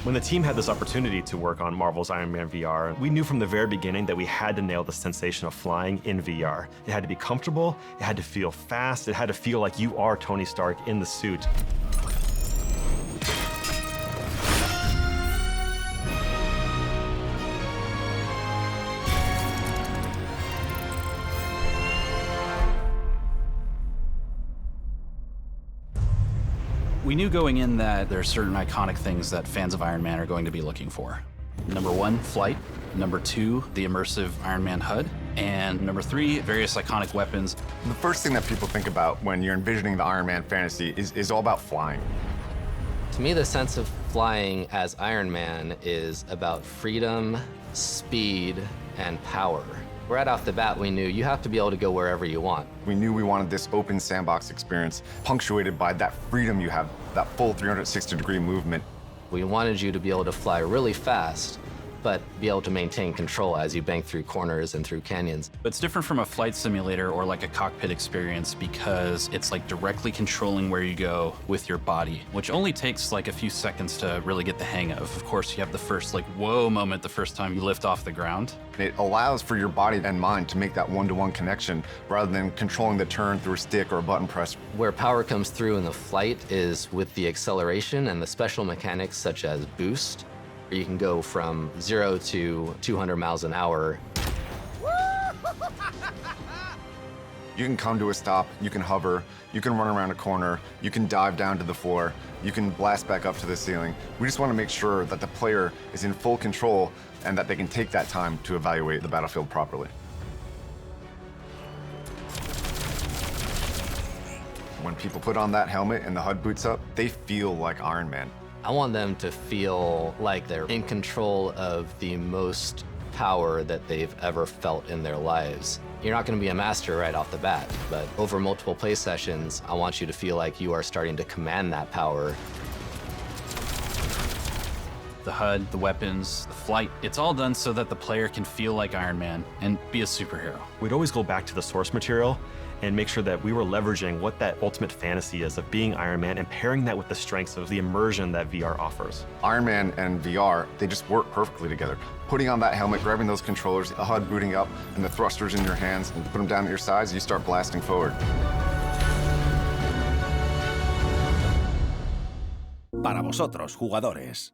When the team had this opportunity to work on Marvel's Iron Man VR, we knew from the very beginning that we had to nail the sensation of flying in VR. It had to be comfortable, it had to feel fast, it had to feel like you are Tony Stark in the suit. We knew going in that there are certain iconic things that fans of Iron Man are going to be looking for. Number 1, flight. Number 2, the immersive Iron Man HUD. And number 3, various iconic weapons. The first thing that people think about when you're envisioning the Iron Man fantasy is all about flying. To me, the sense of flying as Iron Man is about freedom, speed, and power. Right off the bat, we knew you have to be able to go wherever you want. We knew we wanted this open sandbox experience punctuated by that freedom you have, that full 360-degree movement. We wanted you to be able to fly really fast, but be able to maintain control as you bank through corners and through canyons. But it's different from a flight simulator or like a cockpit experience because it's like directly controlling where you go with your body, which only takes like a few seconds to really get the hang of. Of course, you have the first like whoa moment the first time you lift off the ground. It allows for your body and mind to make that one-to-one connection rather than controlling the turn through a stick or a button press. Where power comes through in the flight is with the acceleration and the special mechanics such as boost. You can go from 0 to 200 miles an hour. You can come to a stop, you can hover, you can run around a corner, you can dive down to the floor, you can blast back up to the ceiling. We just want to make sure that the player is in full control and that they can take that time to evaluate the battlefield properly. When people put on that helmet and the HUD boots up, they feel like Iron Man. I want them to feel like they're in control of the most power that they've ever felt in their lives. You're not going to be a master right off the bat, but over multiple play sessions, I want you to feel like you are starting to command that power. The HUD, the weapons, the flight, it's all done so that the player can feel like Iron Man and be a superhero. We'd always go back to the source material and make sure that we were leveraging what that ultimate fantasy is of being Iron Man and pairing that with the strengths of the immersion that VR offers. Iron Man and VR, they just work perfectly together. Putting on that helmet, grabbing those controllers, the HUD booting up, and the thrusters in your hands, and put them down at your sides, you start blasting forward. Para vosotros, jugadores.